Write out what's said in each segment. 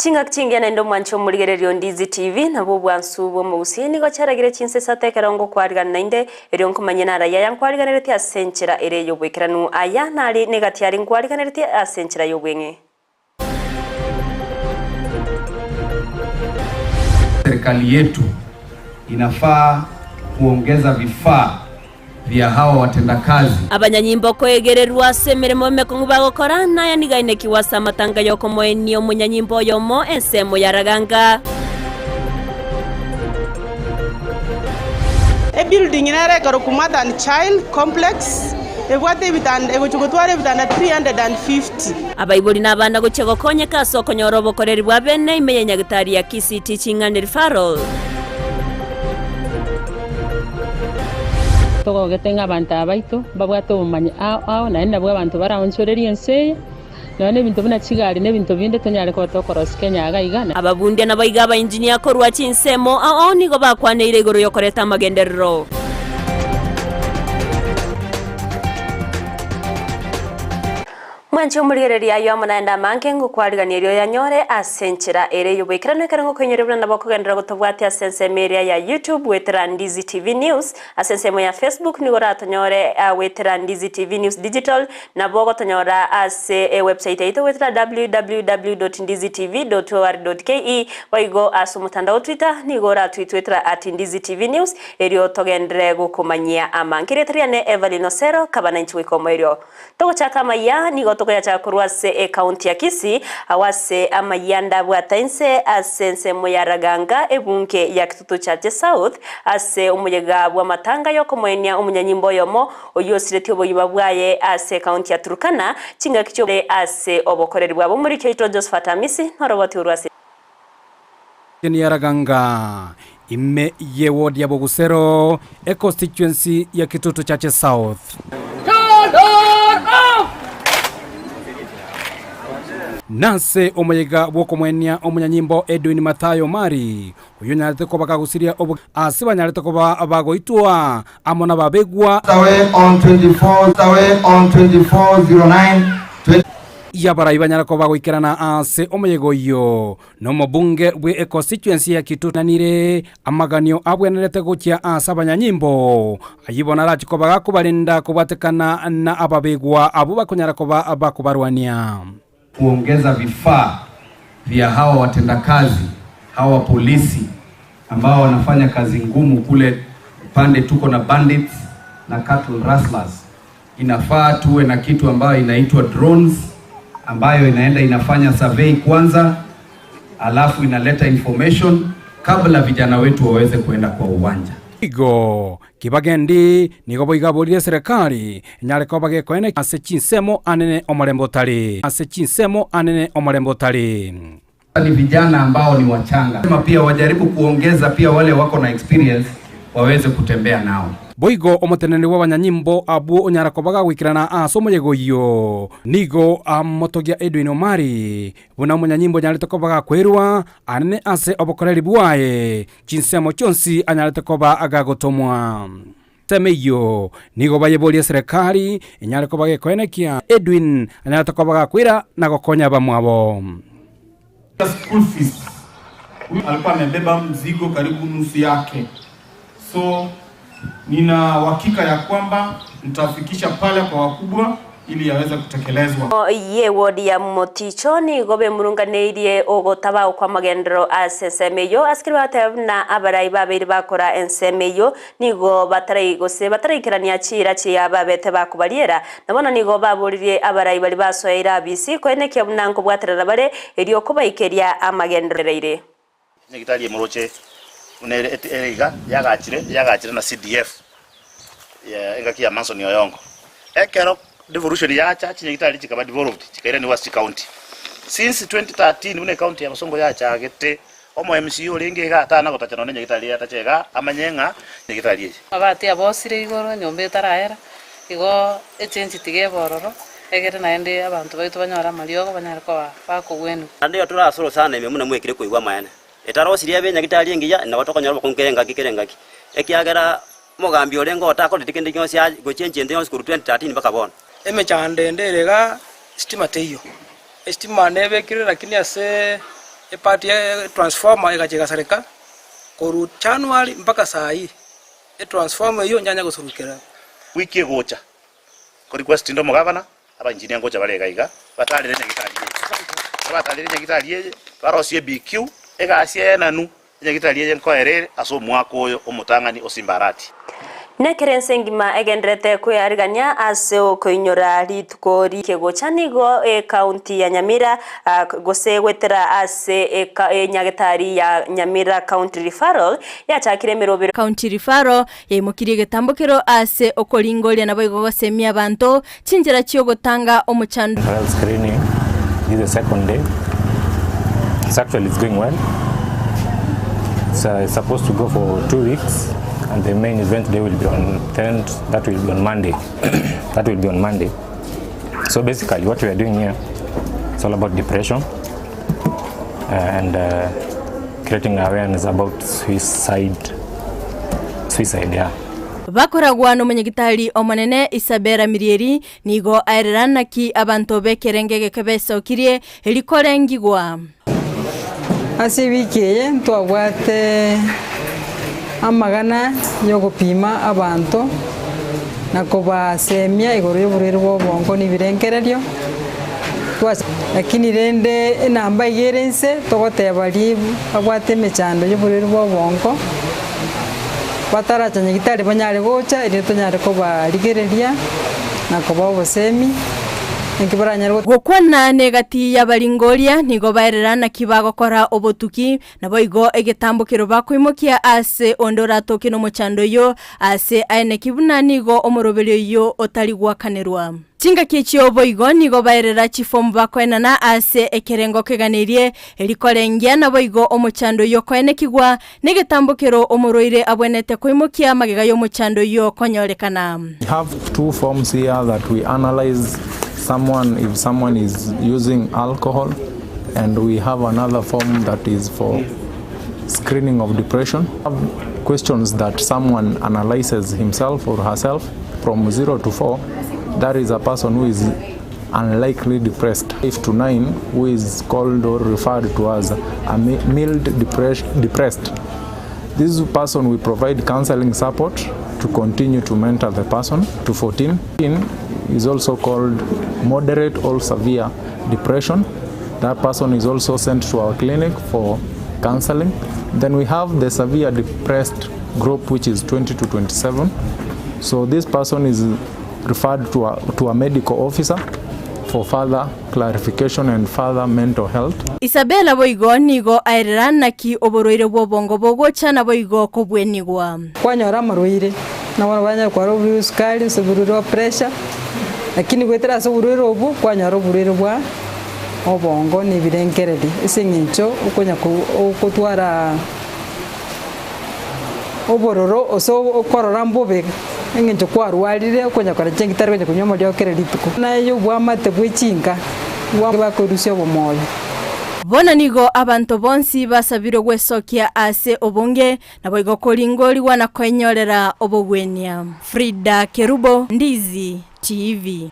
Chingak chingena ndo mwancho muligererio Ndizi TV na bubwansu bwo mu Gusii nigo cyaragire Chinsa tekerongo kwariga nainde eri onkumanyina raya yankwariganiriti asenchera ere yobwekiranu aya nari negati ari nkwariganiriti asenchera yobwenge. Serikali yetu inafaa kuongeza vifaa vya hawa watendakazi. Abanyanyimbo kwegererwa semeremo mekongu bagokora naya nigaine kiwasa matanga yoko moenio munyanyimbo yomo ensemo yaraganga. A building in a Kumada and Child Complex. Ebwate bitanda egochugotware bitanda 350. Abaibuli nabana gochego konye kaso konyorobo korerwa bene imeye nyagitari ya Kisii teaching and referral. Togo getenga abantu abaito babwato obumanyi ao na enda bwa abantu barawonchoreri ense none bintu bina chigari ne bintu binde tonyale ko tokorosi Kenya agaigana ababunde na baiga ba engineer korwa chinsemo ao nigo bakwaneire igoro yokoreta magenderero. Mwancho muligereria yo manaenda mankengu kwariganirio ya nyore asenchera ere yobwekirano karango kwenyerebwa nabo kugendera gutobwati asense media ya YouTube wetera Ndizi TV News asense mo ya Facebook ni gora tonyore wetera Ndizi TV News Digital na bogo tonyora ase website ito wetera www.ndizitv.or.ke waigo asu mutandao Twitter ni gora twitwetera @Ndizi TV News erio togendere gukumanyia amankiretria ne Evelyn Osero kabananchi wikomo erio togo chaka Amayia ni goto ya chakurwase county ya Kisii awase Amayia bwatainse asense moyaraganga ebunke ya kitutu chache South ase umuyega bwa matanga yoko moenia umunyanyimbo yomo oyosireti oboyiba bwaye ase county ya Turkana chinga kicho ase obokoreri bwabo muri Keito Josephat Amisi noroboti urwase Nyaraganga ime yewod ya Bogusero constituency ya kitutu chache South. Nase omuyega bwoko mwenia omunyanyimbo Edwin Mathayo Mari uyu nyarete ko bakagusiria obu asiba nyarete ko bagoitwa amona babegwa on 2409 yabaraiba nyarako bagoikerana ase omuyego yo no mubunge bwe constituency ya kitutanire amaganio abwenerete gukia asabanyanyimbo ayibona rachiko bagakubarinda kubatekana na ababegwa abo bakonyarako bakubarwania kuongeza vifaa vya hawa watendakazi, hawa polisi ambao wanafanya kazi ngumu kule pande tuko na bandits na cattle rustlers. Inafaa tuwe na kitu ambayo inaitwa drones ambayo inaenda inafanya survey kwanza alafu inaleta information kabla vijana wetu waweze kuenda kwa uwanja. Igo kibagendi nigo boigaburire serikali nyareko bagekoene ase chinsemo anene omorembo tali ni vijana ambao ni wachanga kama pia wajaribu kuongeza pia wale wako na experience waweze kutembea nao. Boigo omotenene w'abanyanyimbo abo onyarako bagawikirana aso moyego yo nigo amotogia Edwin Omari buna munyanyimbo nyarete ko bagakwerwa anene ase obokoreri bwaye chinsemo chonsi anyarete ko agagotomwa temeyo nigo bayebolia serikali enyareko bagekwenekia Edwin anyarete ko bagakwira na gokonya bamwabo school fees. Alikuwa amebeba mzigo karibu nusu yake. So nina uhakika ya kwamba nitafikisha pale kwa wakubwa ili yaweze kutekelezwa. Ye wodi ya motichoni gobe murunganeirie ogotaba kwa magendero asesemeyo askirwate na abarai babiri bakora ensemeyo nigo batarikirania chira chia babete bakubaliera nabona nigo baburirie abarai bali basoera bisi kweneke bunango bwaterera bare erio kubaikeria amagendereire nyigitali muroche unere eriga yagachire na CDF ya engaki ya Manson yoyongo ekero devolution ya chachi nyigitali chikaba developed chikaira ni West County since 2013 une county ya Masongo ya chagete omo MCO linge gatana gotachana nyigitali atachega amanyenga nyigitali abati abosire igoro nyombe taraera igo echange tige bororo egere naende abantu baitu banyara maliogo banyarako bakugwenu ande yatura asoro sana imemuna mwekire kuigwa mayane etaro siria be nyagitali ngiya na batoko nyarwa konkerenga kikerengaki ekiagera mogambi olengo otako litikende kyonse gochenje ndyo skuru 2013 bakabona emechande nderega stima teyo estima nebekire lakini ase ipati ya transformer ikachika serika koru January mpaka saa hii transformer hiyo nyanya gusurukira wiki gocha ko request ndo mugavana aba engineer ngocha barega iga batalire nyagitari barosie BQ egasie nanu nyagitari nkoerere aso mwako oyo omutangani osimbarati nekerense ngima egendrete kuyarigania ase okoinyora rituko rikegocha nigo county ya Nyamira gose gwetera ase nyagitari ya Nyamira county referral yachakire mirobero county referral yimukiriye getambukiro ase okoringoria nabo igogosemia abantu chinjira chiyo gotanga omuchando screening. This is the second day. It's going well. It's supposed to go for 2 weeks, and the main event day will be on 10th. That will be on Monday. That will be on Monday. So basically, what we are doing here, it's all about depression and creating awareness about suicide. Yeah. Bakoragwa n'umunyagitari omanene Isabera Mirieri nigo aererana ki abantu bekerengege kebesokirie elikorengigwa asibikeye twagwate amagana yo gupima abantu nakobasemia igoro y'uburere bw'obongo nibirengererio lakini rende namba igerense togoteba libu abwate mechando y'uburere bw'obongo bataracha nyagitari banyare gocha ire tonyare ko barigereria nakoba obosemi gukwana negati y'abaringoria nigo baererana kibagokora obotuki nabo igo egetambukiro bakwimokia ase ondoratoke no muchando yo ase aine kibuna nigo omoroberio yo otari gwakanerwa Chinga kichio boigo nigo baerera chifom bakwenana ase ekerengo keganirie elikorengia na boigo omuchando yo kwenekigwa negetambukiro omoroire abwenete kwimokia magega yo muchando yo konyorekana. We have 2 forms here that we analyze if someone is using alcohol, and we have another form that is for screening of depression. We have questions that someone analyzes himself or herself from 0 to 4. That is a person who is unlikely depressed. 5 to 9, who is called or referred to as a mild depressed. This person we provide counseling support to continue to mentor the person. To 14 is also called moderate or severe depression. That person is also sent to our clinic for counseling. Then we have the severe depressed group, which is 20 to 27. So this person is referred to a medical officer for further clarification and further mental health. Isabella boigo nigo aererana ki oboroire bwobongo bogocha na boigo kobwenigwa. Kwanyora maruire na banya kwa robu sukari sebururo pressure lakini gwetera sebururo obu kwanyora oburire bwa obongo ni birengereri isingincho ukonya kutwara obororo oso okorora mbobe engencho kwarwarire ukonya kora chengitari kwenye kunyomo lyo kererituko na yo bwamate bwichinga bakorusya bomoyo. Bona nigo abantu bonsi basabiro gwesokia ase obonge na boigo koringori wana kwenyorera obogwenia. Frida Kerubo, Ndizi TV.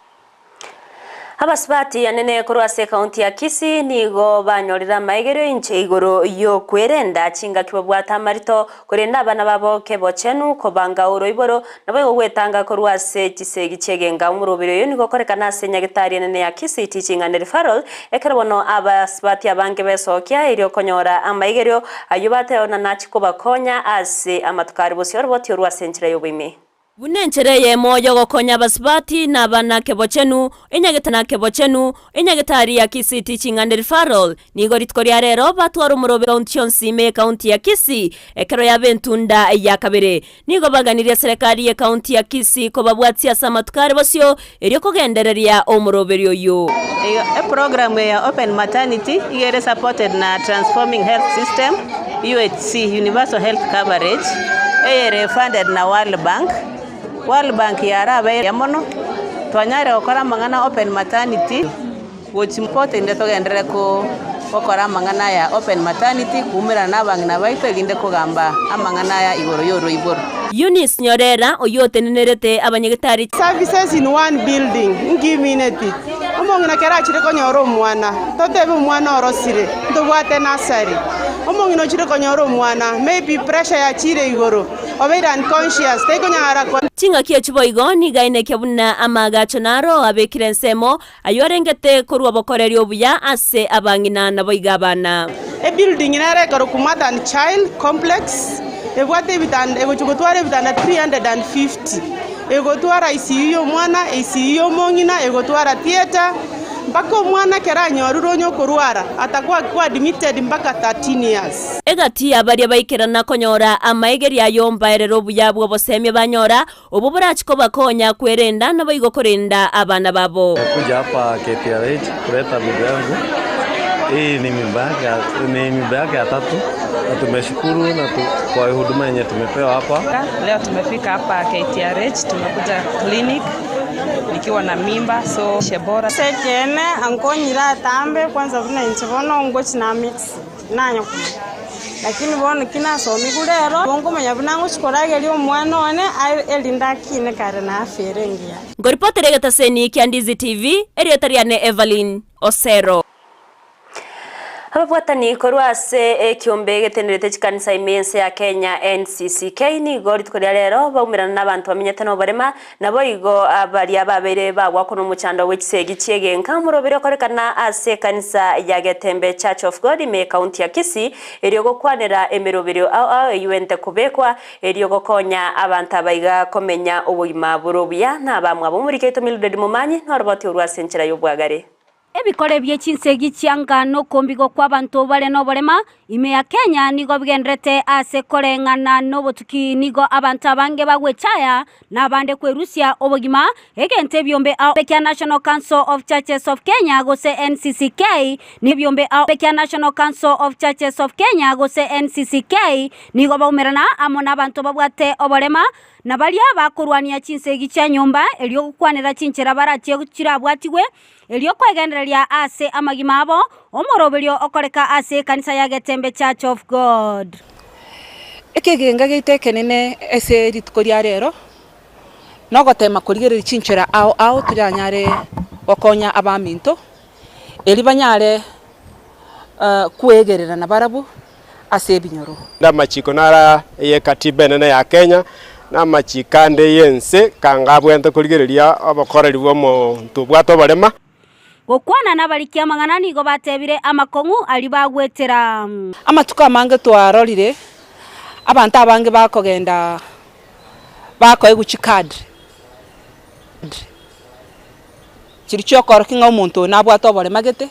Abasbati anene kurwase county ya Kisii nigo banyorira maigero inche igoro yo kwerenda chinga kibabwata marito kurenda abana babo kebochenu kobanga oroiboro nabo gwetanga kurwase kisegi chegenga umurobiro yo nigo korekana senyagitari anene ya Kisii teaching and referral ekerbono abasbati abange besokia irio konyora amaigero ayubate ona nachiko bakonya ase amatukari bosyo roboti urwase nchira yobime. Bunenchereye moyo gokonya basbati na bana kebochenu inyagitana kebochenu inyagitari ya Kisii teaching and referral nigo ritkoria rero batwara umurobe county ya Kisii ekero ya bentunda ya kabere nigo baganiria serikali ya county ya Kisii ko babwatsia samatukare bosyo eryo kogendereria omuroberio yo a program ya open maternity igere supported na transforming health system UHC universal health coverage ere funded na World Bank yara bae yamono twanyare okora mangana open maternity which important ndeto gendere ko okora mangana ya open maternity kumira nabang na baito ginde kugamba amangana ya igoro yoro iboro Eunice Nyorera oyote nenerete abanyagitari services in one building ngimine ti omong'ina kera chire konyoro mwana totebe mwana orosire tobwate nasari omong'ina chire konyoro mwana maybe pressure ya chire igoro obeira unconscious tekonyara kwa ching'aki echiboigo nigaine kiabuna amagacho naro abekire nsemo ayorengete korwa bokoreri obuya ase abang'ina nabo igabana building inare karo kumada and child complex ebwate bitanda egochugotware bitanda 350 egotwara ICU mwana ICU mong'ina egotwara theater mpaka mwana kera nyoruronyo kurwara atakuwa kwa admitted mpaka 13 years egati abari baikirana konyora amaigeria yomba erero buyabwo bosemye banyora obuburachi bakonya kwerenda nabo igokorenda abana babo kuja hapa KTRH kuleta bibi yangu. Hii ni mimba yake ya tatu na tumeshukuru na kwa huduma yenye tumepewa hapa. Leo tumefika hapa KTRH, tumekuja clinic nikiwa na mimba so shebora sekene angonyira tambe kwanza vuna nchibono ngochi na mix nanyo lakini bono kina somi kulero bongo manya bunango chikorage lyo mwana one elinda kine kare na aferengia ngoripotere gataseni kya Ndizi TV erietariane Evelyn Osero. Hababwatani korwa ase kiombe getenerete chikanisa imense ya Kenya NCCK ni gori tukoria rero baumirana n'abantu bamenyete no barema nabo igo abari ababere bagwa kuno muchando w'ekisegi cyegenka murobere korekana ase kanisa ya Getembe Church of God me county ya Kisii eriyo gokwanera emerobere ao yuente kubekwa eriyo gokonya abantu abayiga komenya obuyima burobuya n'abamwa bomuriketo Mildred Mumanyi n'oroboti urwasenchera y'obwagare. Ebikore bye chinsegi chiangano kombigo kwa bantu bale no bolema ime ya Kenya nigo bigendrete ase korengana no botuki nigo abantu abange bagwechaya na bande kwerusia obogima egente byombe ao Pekya National Council of Churches of Kenya gose NCCK ni byombe ao Pekya National Council of Churches of Kenya gose NCCK nigo baumerana amona abantu babwate obolema na balia bakurwania chinsegi cha nyumba eliyo kukwanira chinchera baratie gukira bwatiwe eliyo kwegendereria ase amagima abo omoroberio okoreka ase kanisa ya Getembe Church of God. Ekegenga gitekenene ese ritkoria rero nogotema kurigerera chinchera ao turanyare okonya abaminto eli banyare kwegerera na barabu ase binyoro ndamachiko nara ye katiba nene ya Kenya namachikande yense kangabwente kurigereria abakoreri bo muntu bwato barema gokwana nabarikia mang'anani igo batebire amakongu ali bagwetera amatuka mange twarorire abantu abange bakogenda bakoye guchikad chiricho korokinga umuntu nabwato bore magete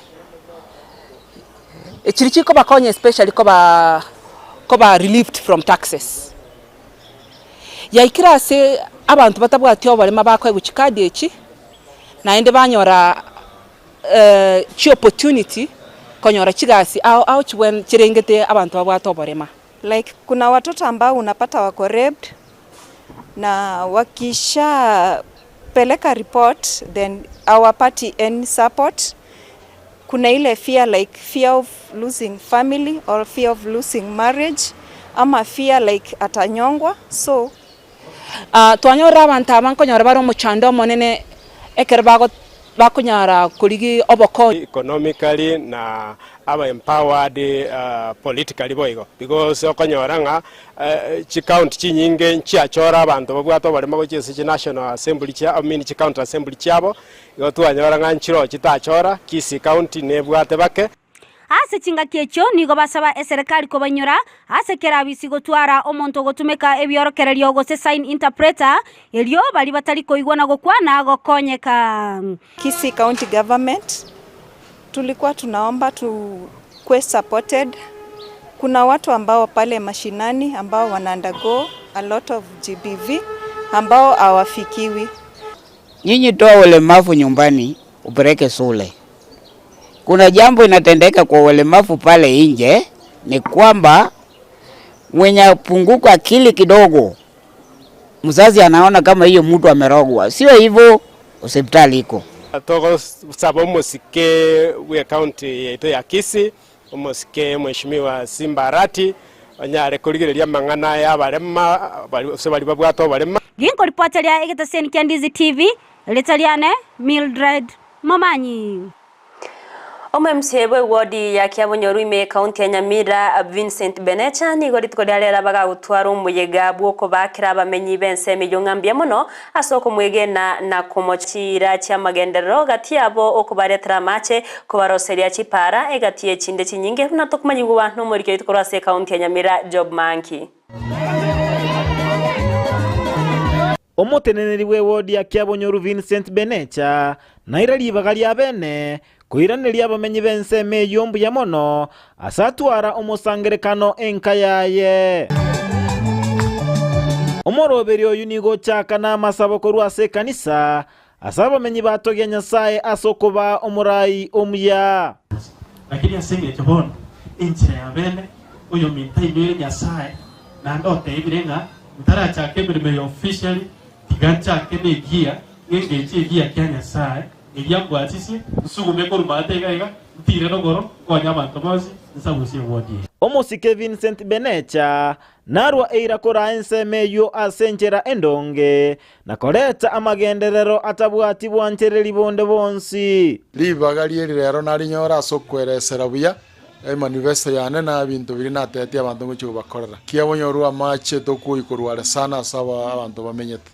chirichiko bakonye especially ko ba relieved from taxes yaikira se abantu batabwatyo bore mabakoye guchikad echi na ende banyora chi opportunity konyora chigasi au chwen chirengete abantu babwato borema. Like kuna watoto ambao unapata wako raped na wakisha peleka report then our party any support. Kuna ile fear like fear of losing family or fear of losing marriage ama fear like atanyongwa so twanyora abantu abankonyora baro muchando monene ekerbago bakunyara kuligi oboko economically na aba empowered politically boigo because okonyora nga chi county chinyinge nchiachora abantu babwato bari mago chese national assembly cha chi county assembly chabo igo twanyora nga nchiro chitachora Kisii county nebwate bake ase chinga kecho nigo basaba serikali ko banyora ase kerabisi gotwara omonto gotumeka ebyorokererio gose sign interpreter elio bali batali koigwana gokwana gokonyeka. Kisii County Government tulikuwa tunaomba tukwe supported. Kuna watu ambao pale mashinani ambao wana undergo a lot of GBV ambao hawafikiwi. Nyinyi toa ulemavu nyumbani upeleke shule. Kuna jambo inatendeka kwa ulemavu pale nje ni kwamba mwenye punguka akili kidogo mzazi anaona kama hiyo mtu amerogwa. Sio hivyo, hospitali iko. Togo sabo musike we county yetu ya Kisii musike mheshimiwa Simbarati wanyare kurigereria mang'ana ya barema bali babwato barema. Ginko ripoti ya Egetaseni kya Ndizi TV letaliane Mildred Momanyi. Omemsebwe wodi ya Kiabonyoru ime kaunti ya Nyamira Vincent Benecha ni gori tkodyalera baga gutwara umuyega bwoko bakira bamenyi bense mijongambya muno asoko mwegena na kumochira cha magenderero gati yabo okubaretera mache kubaroseria chipara egatiye chinde chinyinge natokumanyi gubantu muri kyo tkorase kaunti ya Nyamira job monkey. Omuteneneri we wodi ya Kiabonyoru Vincent Benecha naira libaga lya bene kuiranĩria abamenyi bense meyombu ya mono asatwara umusangerekano enka yaye omoroberi oyu nigo chaka na masaboko rwase kanisa asaba abamenyi batogia Nyasaye asokoba omurai omuya lakini asenge chabona inchira ya bene uyo mintaimire Nyasaye na ndote ibirenga mtarachake birime officially tigacha kene gia ngenge gia kya Nyasaye Niyambwatisi usugume korumate gaiga ntire rogoro konya abantu bose nsabusi wodi Omusike Vincent Benecha narwa eira kora ensemeyo asenjera endonge na koleta amagenderero atabwati bwanchereri bonde bonsi libaga lieri rero nari nyora sokweresera buya manifesto yane na bintu biri natete abantu ngo bakorera Kiabonyoru amache tokuikurwara sana saba abantu bamenyete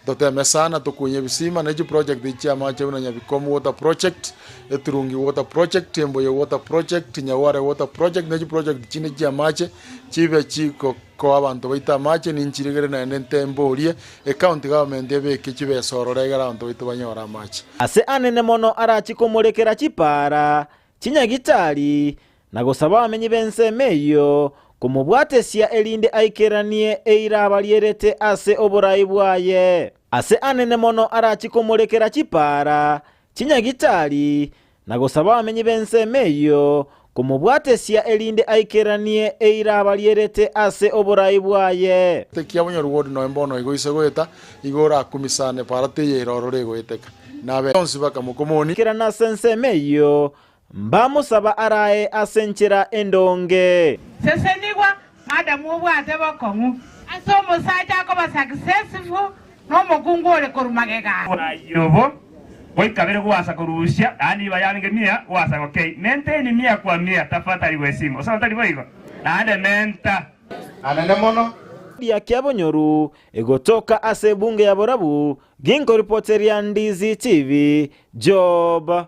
Toteme sana tukunye bisima neji project ichi amache unanya bikomu water project eturungi water project emboye water project nyaware water project neji project chine chi amache chibe chiko ko abantu baita amache ninchirigere na nentemborie county government ebeke chibe sororega abantu baitu banyora amache ase anene mono arachikomolekera chipara chinyagitari na gusaba amenyi bense meyo kumubwatesia elinde aikeranie eira abalierete ase oborai bwaye ase anene mono arachikomolekera chipara chinyagitari na gusaba amenyi bense meyo kumubwatesia elinde aikeranie eira abalierete ase oborai bwaye Kiabonyoru wodi no embono igoise goeta igora kumisane parate yerorore goeteka nabe onsi baka mukomoni kera na sense meyo mbamusaba arae asenchera endonge sesenigwa madam obwate bakongu asomo saja ko ba successful no mugungore korumagega ayobo boikabere gwasa korusha ani bayange mia gwasa okay maintain mia kwa mia tafadhali wesimu sawa tali boigo ande menta anane mono ya Kiabonyoru egotoka ase bunge ya Borabu ginko reporteria Ndizi TV job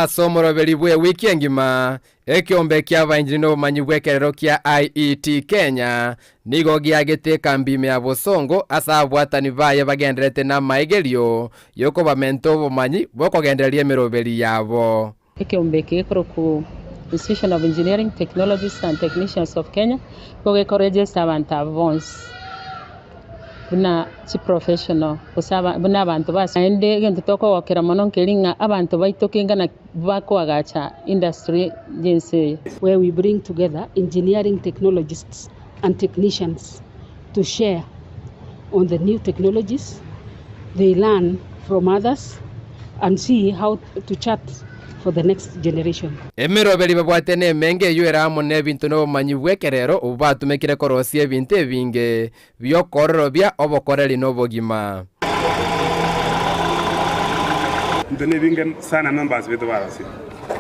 somoroberi bwe wiki ngima ekiombe kya banjiri no manyi bwekerero kya IET Kenya nigo giagete kambime ya bosongo asabwatani baye bagenderete na maigerio yoko bamento bomanyi bokogenderia meroberi yabo ekiombe kekoro ku Institution of Engineering, Technologists and Technicians of Kenya ko encourages abantu avance buna chi professional kusaba buna abantu basa ende gento toko wakera mono kelinga abantu baitokenga na bako agacha industry jinse where we bring together engineering technologists and technicians to share on the new technologies. They learn from others and see how to chart for the next generation. Emiroberi babwatene menge yuera amone bintu no manyi bwekerero ubatumekire korosie binte binge byokorero bya obokoreri no bogima ndene binge sana members beto barasi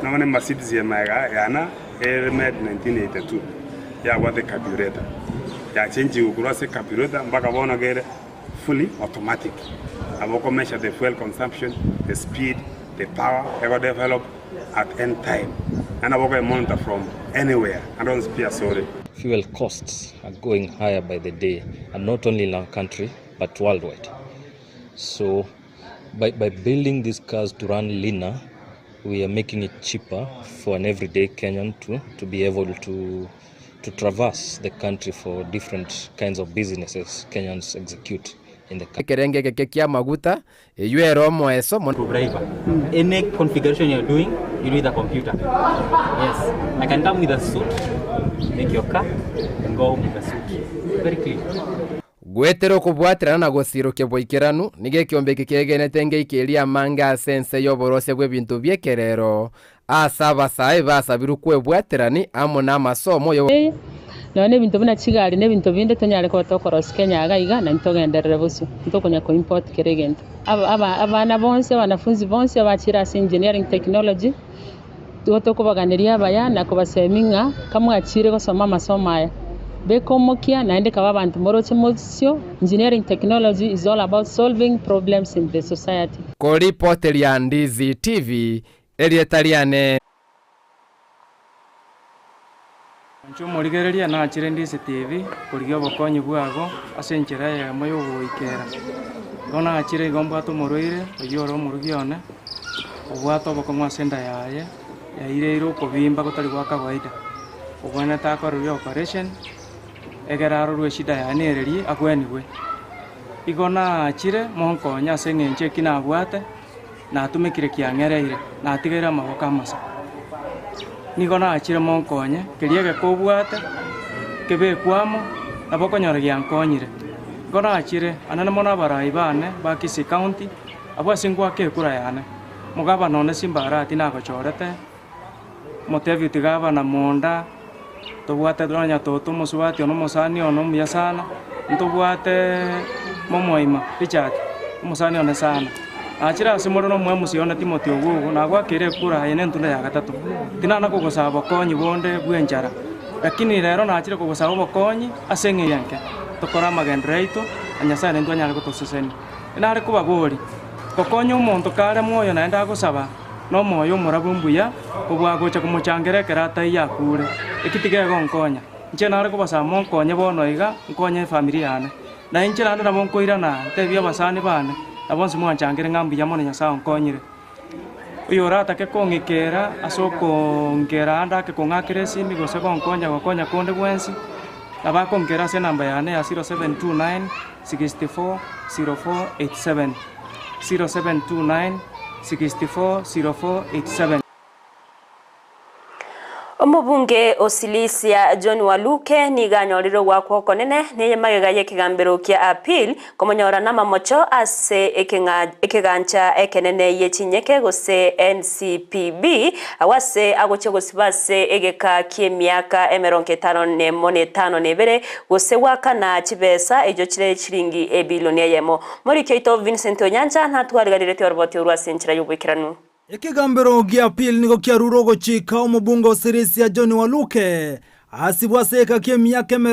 namane Mercedes ya maga yana helmet 1982 ya wate carburetor ya change ukurase carburetor mpaka bona gere fully automatic aboko measure the fuel consumption, the speed, the power ever develop at any time and I monitor from anywhere. I don't speak sorry. Fuel costs are going higher by the day, and not only in our country but worldwide. So by building these cars to run leaner, we are making it cheaper for an everyday Kenyan to be able to traverse the country for different kinds of businesses Kenyans execute. Kerenge kekia maguta yuero moeso driver. Any configuration you're doing, you need a computer. Yes, I can come with a suit, make your car, and go home with a suit. Very clean. Gwetero kubwatira na gosiruke boikeranu nige kiombe kikenete ngeikiria manga sense yoborose bwe bintu byekerero asaba sai basa birukwe bwaterani amo na masomo yo none bintu bina chigari ne bintu binde tonyare ko tokoros Kenya agaiga na ntogenderere busu ntokonya ko import keregento abana bonse wanafunzi bonse abachira engineering technology tutokubaganiria abaya na kubaseminga kamwe achire gusoma masomo aya bekomokia naende kaba abantu moroche mosio. Engineering technology is all about solving problems in the society. Ko reporter ya Ndizi TV Elietariane Nchumo ligereria na achire Ndizi TV kurigyo bokonyi bwago asenchera ya moyo goikera gona achire gomba to moroire oyoro murugione obwato bokomwa senda yaye yaire ko bimba gutari gwa kawaida ubona ta ko operation egeraro rwe shida yanererie akwenigwe igona achire monkonya sengenche kinabwate na atumikire kiangereire na atigera amaboko amasa nigona achire monkonya keriege kobwate kebekwamo nabokonyora giankonyire gona achire anana mona barai bane ba Kisii County abwasingwa kekura yane mugaba none simbarati nagochorete motevi tigaba na monda tobwate donya toto musubati ono musani ono muyasana ntobwate momoima Richard musani ono sana achira simoro no mwe musiona Timothy ogugu na gwakire kura yene ntunda ya gatatu tinana kugosaba konyi bonde bwenjara lakini rero na achire kugosaba bokonyi asenge yanke tokora magendreito anyasane ntwanya gutoseseni inare kuba bori kokonyo umuntu kare moyo naenda gusaba no moyo murabumbuya obwagocha kumuchangerekera tai yakure ikitige gonkonya nche nare kubasa monkonye bono iga nkonye familia yane na nche nande na monkoira na tebia basani bane abonse mwanchangere ngambi ya mone nyasa onkonyire uyo rata ke kongikera asoko ngera anda ke kongakire simi gose gokonya konde bwensi abakongera se namba yane ya 0729 64 0487 0729 64 0487. Omubunge Osilisia John Waluke ni ganyoriro gwako konene niye magega kigambiro kia appeal komonyora na mamocho ase ekegancha ekenene yechinyeke gose NCPB awase agoche gosibase egeka kiemiaka 55 nebere gose waka na chibesa ejo chire chiringi ebilioni yemo muri keito Vincent Onyanja natwarigarire roboti urwa senchira yubwikiranu ekigambiro gia appeal nigo kia ruro gochika omubunge Osilisia John Waluke asibwase eka kiemiaka